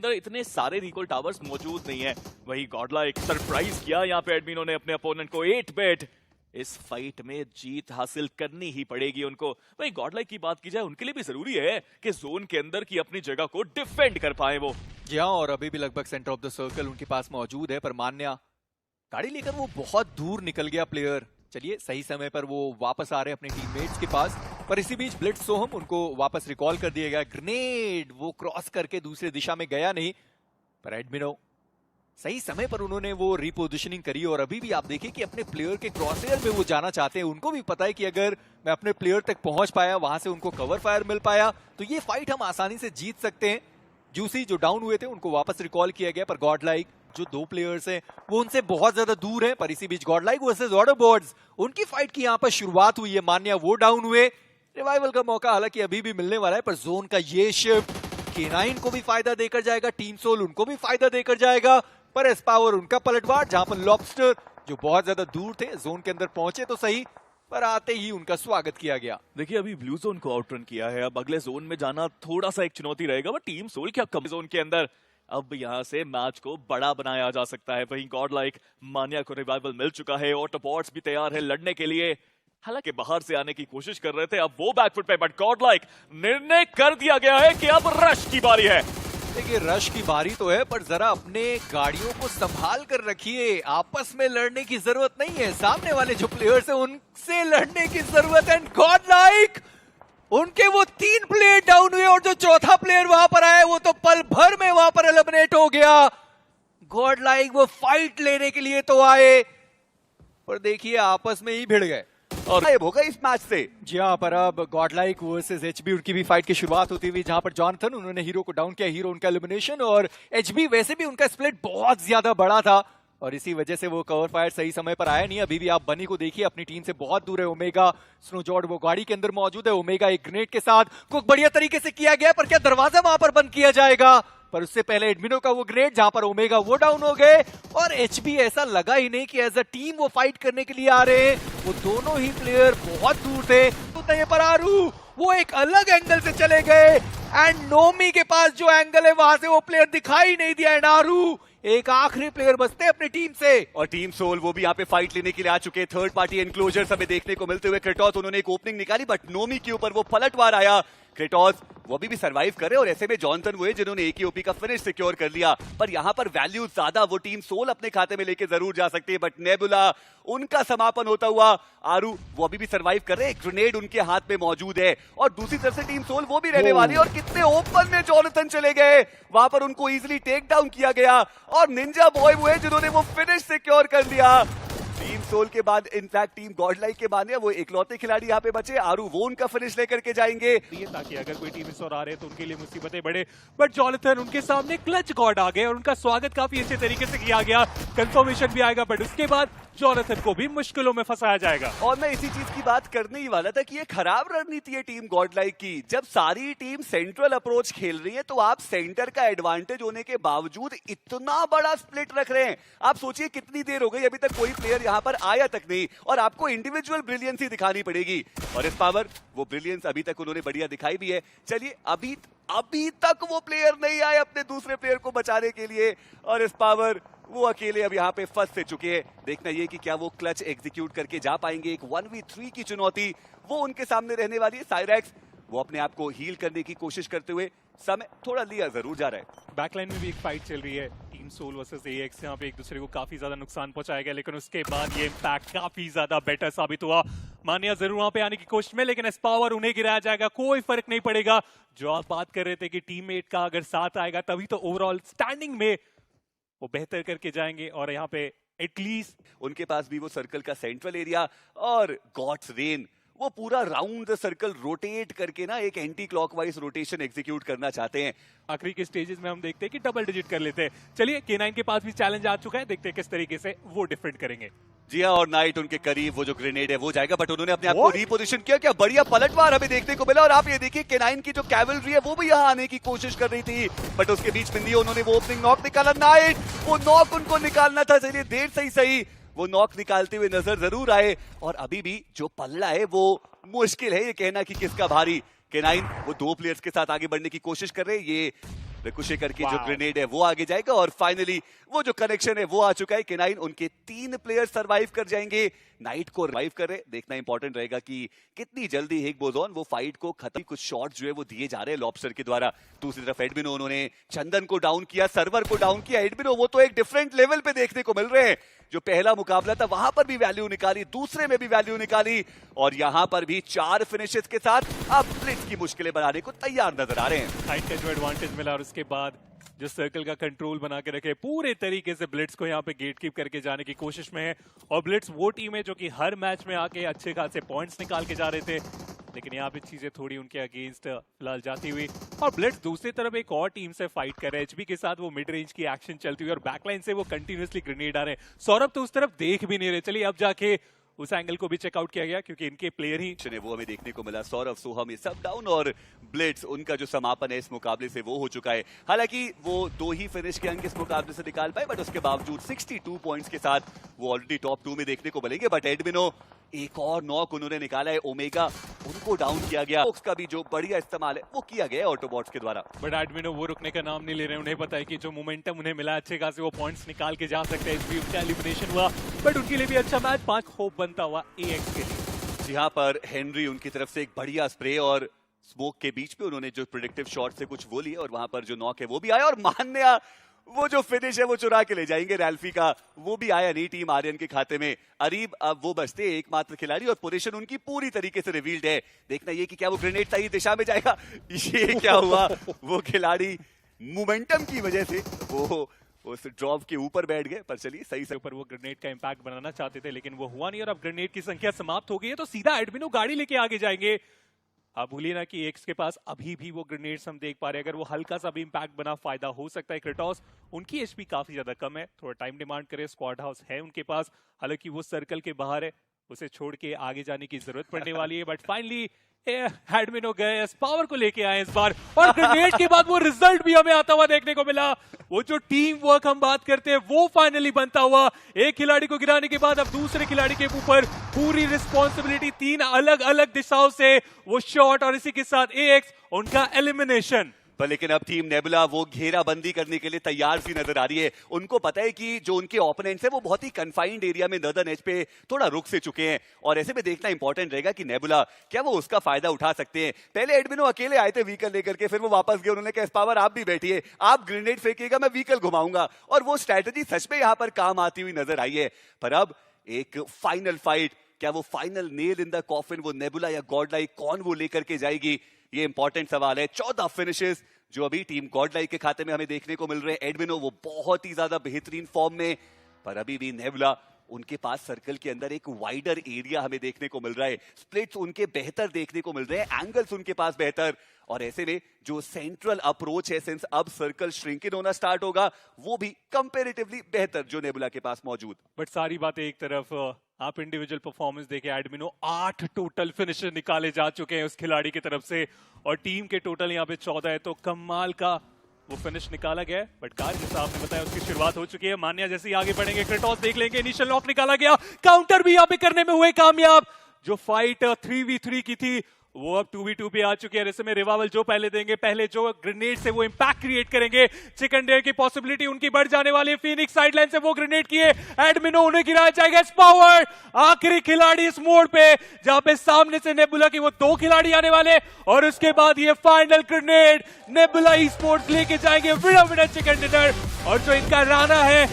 अंदर इतने सारे रिकॉल टावर्स मौजूद नहीं है। वही गॉडला एक सरप्राइज किया यहाँ पे एडमिनो ने अपने अपोनेंट को 8 बेट। इस फाइट में जीत हासिल करनी ही पड़ेगी उनको। वही गॉडला की बात की जाए, उनके लिए भी जरूरी है कि जोन के अंदर की अपनी जगह को डिफेंड कर पाए वो। जी हाँ, और अभी भी लगभग सेंटर ऑफ द सर्कल उनके पास मौजूद है, पर मान्या गाड़ी लेकर वो बहुत दूर निकल गया प्लेयर। चलिए, सही समय पर वो वापस आ रहे हैं अपने टीममेट्स के पास, पर इसी बीच ब्लिट्ज सोहम उनको वापस रिकॉल कर दिया गया। ग्रेनेड वो क्रॉस करके दूसरी दिशा में गया नहीं, पर एडमिनो सही समय पर उन्होंने वो रिपोजिशनिंग करी। और अभी भी आप देखिए कि अपने प्लेयर के क्रॉसएयर में वो जाना चाहते हैं। उनको भी पता है कि अगर मैं अपने प्लेयर तक पहुंच पाया, वहां से उनको कवर फायर मिल पाया, तो ये फाइट हम आसानी से जीत सकते हैं। जूसी जो डाउन हुए थे उनको वापस रिकॉल किया गया, पर गॉडलाइक जो दो प्लेयर्स हैं वो उनसे बहुत ज्यादा दूर हैं। पर इसी बीच गॉडलाइक वर्सेस ऑर्डरबर्ड्स, उनकी फाइट की यहाँ पर शुरुआत हुई है। मान्या वो डाउन हुए, रिवाइवल का मौका हालांकि अभी भी मिलने वाला है, पर जोन का ये शिफ्ट K9 को भी फायदा देकर जाएगा, टीम सोल उनको भी फायदा देकर जाएगा। पर एस्पावर उनका पलटवार, जहां पर लॉबस्टर जो बहुत ज्यादा दूर थे जोन के अंदर पहुंचे तो सही, पर आते ही उनका स्वागत किया गया। देखिए, अभी ब्लू जोन को आउटरन किया है, अब अगले जोन में जाना थोड़ा सा एक चुनौती रहेगा। बट टीम सोल क्या कम जोन के अंदर, अब यहां से मैच को बड़ा बनाया जा सकता है। वहीं गॉडलाइक मान्या को रिवाइवल मिल चुका है, ऑटोबॉट्स भी तैयार है लड़ने के लिए। हालांकि बाहर से आने की कोशिश कर रहे थे, अब वो बैकफुट पे, बट गॉडलाइक निर्णय कर दिया गया है कि अब रश की बारी है। देखिए, रश की बारी तो है, पर जरा अपने गाड़ियों को संभाल कर रखिए। आपस में लड़ने की जरूरत नहीं है, सामने वाले जो प्लेयर्स हैं उनसे लड़ने की जरूरत है। गॉडलाइक उनके वो 3 प्लेयर डाउन हुए, और जो चौथा प्लेयर वहां पर आया वो तो पल भर में वहां पर एलिमिनेट हो गया। गॉडलाइक वो फाइट लेने के लिए तो आए, पर देखिए आपस में ही भिड़ गए और गायब होगा इस मैच से। जी हाँ, पर अब गॉडलाइक वर्सेस एचबी उनकी भी फाइट की शुरुआत होती हुई, जहां पर जॉनथन उन्होंने हीरो को डाउन किया, हीरो उनका एलिमिनेशन। और एचबी वैसे भी उनका स्प्लिट बहुत ज्यादा बड़ा था, और इसी वजह से वो कवर फायर सही समय पर आया नहीं। अभी भी आप बनी को देखिए, अपनी टीम से बहुत दूर है। ओमेगा स्नोजॉर्ड वो गाड़ी के अंदर मौजूद है। ओमेगा एक ग्रेनेड के साथ कुछ बढ़िया तरीके से किया गया, पर क्या दरवाजा वहां पर बंद किया जाएगा? पर उससे पहले एडमिनो का वो ग्रेनेड, जहां पर ओमेगा वो डाउन हो गए। और एचबी ऐसा लगा ही नहीं कि एज अ टीम वो फाइट करने के लिए आ रहे हैं। वो दोनों ही प्लेयर बहुत दूर थे। तो ये पर आरू वो एक अलग एंगल से चले गए, एंड नोमी के पास जो एंगल है वहां से वो प्लेयर दिखाई नहीं दिया। एंड आरू एक आखिरी प्लेयर बचते अपनी टीम से। और टीम सोल वो भी यहाँ पे फाइट लेने के लिए आ चुके हैं। थर्ड पार्टी एनक्लोजर हमें देखने को मिलते हुए। क्रेटोस उन्होंने एक ओपनिंग निकाली, बट नोमी के ऊपर वो पलटवार आया। क्रेटोस वो भी सर्वाइव करे, और ऐसे में जॉनसन हुए जिन्होंने एकेओपी का फिनिश सिक्योर कर लिया। पर यहाँ पर वैल्यू ज्यादा वो टीम सोल अपने खाते में लेके जरूर जा सकती है, बट नेबुला उनका समापन होता हुआ। आरू वो अभी भी सर्वाइव कर रहे हैं, ग्रेनेड उनके हाथ में मौजूद है। और दूसरी तरफ से टीम सोल वो भी रहने वाली है। और कितने ओपन में जॉनसन चले गए, वहां पर उनको इजीली टेक डाउन किया गया। और निंजा बॉय वो है जिन्होंने वो फिनिश सिक्योर कर लिया। टीम सोल के बाद इनफैक्ट टीम गॉडलाइक के बाद वो इकलौते खिलाड़ी यहाँ पे बचे। आरू वो उनका फिनिश लेकर के जाएंगे, ताकि अगर कोई टीम इस ओर आ रहे तो उनके लिए मुसीबतें बढ़े। बट जॉनथन उनके सामने क्लच गॉड आ गए, और उनका स्वागत काफी अच्छे तरीके से किया गया। कंफर्मेशन भी आएगा, बट उसके बाद जॉनथन को भी मुश्किलों में फंसाया जाएगा। और मैं इसी चीज की बात करने ही वाला था कि ये खराब रणनीति है टीम गॉडलाइक की। जब सारी टीम सेंट्रल अप्रोच खेल रही है, तो आप सेंटर का एडवांटेज होने के बावजूद इतना बड़ा स्प्लिट रख रहे हैं। आप सोचिए कितनी देर हो गई, अभी तक कोई प्लेयर यहाँ पर आया तक नहीं, और आपको इंडिविजुअल ब्रिलियंस ही दिखानी पड़ेगी। और इस पावर वो ब्रिलियंस अभी तक उन्होंने बढ़िया दिखाई भी है। चलिए, अभी तक वो प्लेयर नहीं आए अपने दूसरे प्लेयर को बचाने के लिए, और इस पावर वो अकेले अब यहाँ पे फंस से चुके हैं। देखना ये कि क्या वो क्लच एग्जीक्यूट करके जा पाएंगे। एक 1v3 की चुनौती वो उनके सामने रहने वाली है। साइरेक्स वो अपने आप को हील करने की कोशिश करते हुए समय थोड़ा लिया जरूर जा रहा है। बैकलाइन में भी एक फाइट चल रही है, टीम सोल वर्सेस एएक्स। यहाँ पे एक दूसरे को काफी ज्यादा नुकसान पहुंचाया गया, लेकिन उसके बाद ये इम्पैक्ट काफी ज्यादा बेटर साबित हुआ। मान्या जरूर वहां पे आने की कोशिश में, लेकिन एस्पावर उन्हें गिराया जाएगा, कोई फर्क नहीं पड़ेगा। जो आप बात कर रहे थे कि टीममेट का अगर साथ आएगा तभी तो ओवरऑल स्टैंडिंग में वो बेहतर करके जाएंगे। और यहाँ पे एटलीस्ट उनके पास भी वो सर्कल का सेंट्रल एरिया और गॉड्स रेन वो पूरा राउंड द सर्कल रोटेट करके ना एक एंटी क्लॉकवाइज रोटेशन एग्जीक्यूट करना चाहते हैं। आखिरी के स्टेजेस में हम देखते हैं कि डबल डिजिट कर लेते हैं। चलिए, K9 के पास भी चैलेंज आ चुका है, देखते हैं किस तरीके से वो डिफेंड करेंगे। जी हाँ, और नाइट उनके करीब वो जो ग्रेनेड है वो जाएगा, बट उन्होंने अपने आप को रीपोजिशन किया। क्या बढ़िया पलटवार हमें देखने को मिला। और आप ये देखिए, K9 की जो कैवलरी है वो भी यहाँ आने की कोशिश कर रही थी, बट उसके बीच में उन्होंने वो ओपनिंग नॉक निकाला। नाइट वो नॉक उनको निकालना था, चलिए देर सही वो नॉक निकालते हुए नजर जरूर आए। और अभी भी जो पल्ला है वो मुश्किल है ये कहना कि किसका भारी। K9 वो 2 प्लेयर्स के साथ आगे बढ़ने की कोशिश कर रहे हैं। ये रिकुशे करके जो Wow. ग्रेनेड है वो आगे जाएगा और फाइनली वो जो कनेक्शन है वो आ चुका है। K9 उनके 3 प्लेयर सरवाइव कर जाएंगे, नाइट को रिवाइव कर रहे। देखना इंपॉर्टेंट रहेगा कि कितनी जल्दी हिग बोजोन वो फाइट को खत्म। कुछ शॉट जो है वो दिए जा रहे हैं लॉबस्टर के द्वारा। दूसरी तरफ एडमिनो उन्होंने चंदन को डाउन किया, सर्वर को डाउन किया। एडमिनो वो तो एक डिफरेंट लेवल पे देखने को मिल रहे हैं। जो पहला मुकाबला था वहां पर भी वैल्यू निकाली, दूसरे में भी वैल्यू निकाली और यहां पर भी 4 फिनिशेस के साथ अब ब्लिट्स की मुश्किलें बनाने को तैयार नजर आ रहे हैं। साइड का जो एडवांटेज मिला और उसके बाद जो सर्कल का कंट्रोल बना के रखे, पूरे तरीके से ब्लिट्स को यहाँ पे गेट कीप करके जाने की कोशिश में है। और ब्लिट्स वो टीम है जो कि हर मैच में आके अच्छे खासे पॉइंट्स निकाल के जा रहे थे, लेकिन यहाँ पे चीजें थोड़ी उनके अगेंस्ट फिलहाल जाती हुई। और ब्लिट्स दूसरी तरफ एक और टीम से फाइट कर रहे हैं, एचबी के साथ वो मिड रेंज की एक्शन चलती हुई और बैकलाइन से वो कंटिन्यूअसली ग्रेनेड आ रहे हैं। सौरभ तो उस तरफ देख भी नहीं रहे। चलिए अब जाके उस एंगल को भी चेकआउट किया गया क्योंकि इनके प्लेयर ही वो हमें देखने को मिला। सौरभ, सोहम ये सब डाउन और ब्लिट्स उनका जो समापन है इस मुकाबले से वो हो चुका है। हालांकि वो 2 ही फिनिश के अंक इस मुकाबले से निकाल पाए, बट उसके बावजूद 62 पॉइंट्स के साथ वो ऑलरेडी टॉप 2 में देखने को मिलेंगे। बट एडमिनो एक और नॉक उन्होंने निकाला है, ओमेगा उनको डाउन किया गया। उसका भी जो बढ़िया इस्तेमाल है वो किया गया ऑटोबॉट्स के द्वारा। बट एडमिनो वो रुकने का नाम नहीं ले रहे हैं। उन्हें पता है कि जो मोमेंटम उन्हें मिला अच्छे खासे वो पॉइंट्स निकाल के जा सकते हैं। इसलिए उनका एलिमिनेशन हुआ, बट उनके लिए भी अच्छा मैच 5 होप बनता हुआ AX के लिए। जहां पर हेनरी उनकी तरफ से एक बढ़िया स्प्रे और स्मोक के बीच में उन्होंने जो प्रेडिक्टिव शॉट से कुछ वो लिए और वहां पर जो नॉक है वो भी आया। और मान्या वो जो फिनिश है वो चुरा के ले जाएंगे रैल्फी का, वो भी आया नहीं टीम आर्यन के खाते में। अरीब अब वो बचते एकमात्र खिलाड़ी और पोजीशन उनकी पूरी तरीके से रिवील्ड है। देखना ये कि क्या वो ग्रेनेड सही दिशा में जाएगा। ये क्या हुआ, वो खिलाड़ी मोमेंटम की वजह से वो उस ड्रॉप के ऊपर बैठ गए। पर चलिए सही से ऊपर वो ग्रेनेड का इंपैक्ट बनाना चाहते थे लेकिन वो हुआ नहीं और अब ग्रेनेड की संख्या समाप्त हो गई है तो सीधा एडमिनो गाड़ी लेके आगे जाएंगे। आप भूलिए ना कि एक्स के पास अभी भी वो ग्रेनेड्स हम देख पा रहे हैं। अगर वो हल्का सा भी इंपैक्ट बना फायदा हो सकता है। क्रेटोस उनकी एचपी काफी ज्यादा कम है, थोड़ा टाइम डिमांड करे। स्क्वाड हाउस है उनके पास, हालांकि वो सर्कल के बाहर है, उसे छोड़ के आगे जाने की जरूरत पड़ने वाली है। बट फाइनली एडमिनो गए पावर को लेके आए इस बार और ग्रेनेड के बाद वो रिजल्ट भी हमें आता हुआ देखने को मिला। वो जो टीम वर्क हम बात करते हैं वो फाइनली बनता हुआ। एक खिलाड़ी को गिराने के बाद अब दूसरे खिलाड़ी के ऊपर पूरी रिस्पॉन्सिबिलिटी, 3 अलग अलग दिशाओं से वो शॉट और इसी के साथ AX उनका एलिमिनेशन। पर लेकिन अब टीम नेबुला वो घेराबंदी करने के लिए तैयार सी नजर आ रही है। उनको पता है कि जो उनके ओपोनेंट्स है वो बहुत ही कन्फाइंड एरिया में नदर्न एज पे थोड़ा रुक से चुके हैं और ऐसे में देखना इंपॉर्टेंट रहेगा कि नेबुला क्या वो उसका फायदा उठा सकते हैं। पहले एडमिनो अकेले आए थे व्हीकल लेकर के, फिर वो वापस गए। उन्होंने कहा पावर आप भी बैठिए, आप ग्रेनेड फेंकिएगा, मैं व्हीकल घुमाऊंगा। और वो स्ट्रैटेजी सच में यहां पर काम आती हुई नजर आई है। पर अब एक फाइनल फाइट, क्या वो final nail in the coffin वो नेबुला या गॉडलाइक कौन वो लेकर के जाएगी, ये इंपॉर्टेंट सवाल है। 14 फिनिशेस जो अभी टीम गॉडलाइक के खाते में हमें देखने को मिल रहे हैं। एडमिनो वो बहुत ही ज्यादा बेहतरीन फॉर्म में, पर अभी भी नेबुला उनके पास सर्कल के अंदर एक वाइडर एरिया हमें देखने को मिल रहा है। स्प्लिट्स उनके बेहतर देखने को मिल रहे हैं, एंगल्स उनके पास बेहतर। और ऐसे में जो सेंट्रल अप्रोच है, सिंस अब सर्कल श्रिंकिन होना स्टार्ट होगा, वो भी कंपैरेटिवली बेहतर जो नेबुला के पास मौजूद। बट सारी बातें एक तरफ, आप इंडिविजुअल परफॉर्मेंस देखे एडमिनो 8 टोटल फिनिशर निकाले जा चुके हैं उस खिलाड़ी की तरफ से और टीम के टोटल यहाँ पे 14 है, तो कमाल का वो फिनिश निकाला गया। बट कार जैसा आपने बताया उसकी शुरुआत हो चुकी है। मान्या जैसे ही आगे बढ़ेंगे, क्रेटोस देख लेंगे, इनिशियल लॉक निकाला गया, काउंटर भी यहाँ पे करने में हुए कामयाब। जो फाइट 3v3 की थी वो अब 2v2 पे आ चुकी है। ऐसे में रिवाइवल जो पहले देंगे, पहले जो ग्रेनेड से वो इंपैक्ट क्रिएट करेंगे, चिकन डेयर की पॉसिबिलिटी उनकी बढ़ जाने वाली है। फीनिक्स साइडलाइन से वो ग्रेनेड किए, एडमिनो उन्हें गिराया जाएगा। पावर आखिरी खिलाड़ी इस मोड़ पे जहां पे सामने से नेबुला की वो 2 खिलाड़ी आने वाले और उसके बाद ये final grenade nebula e sports लेके जाएंगे विनर चिकन डिनर। और जो इनका राना है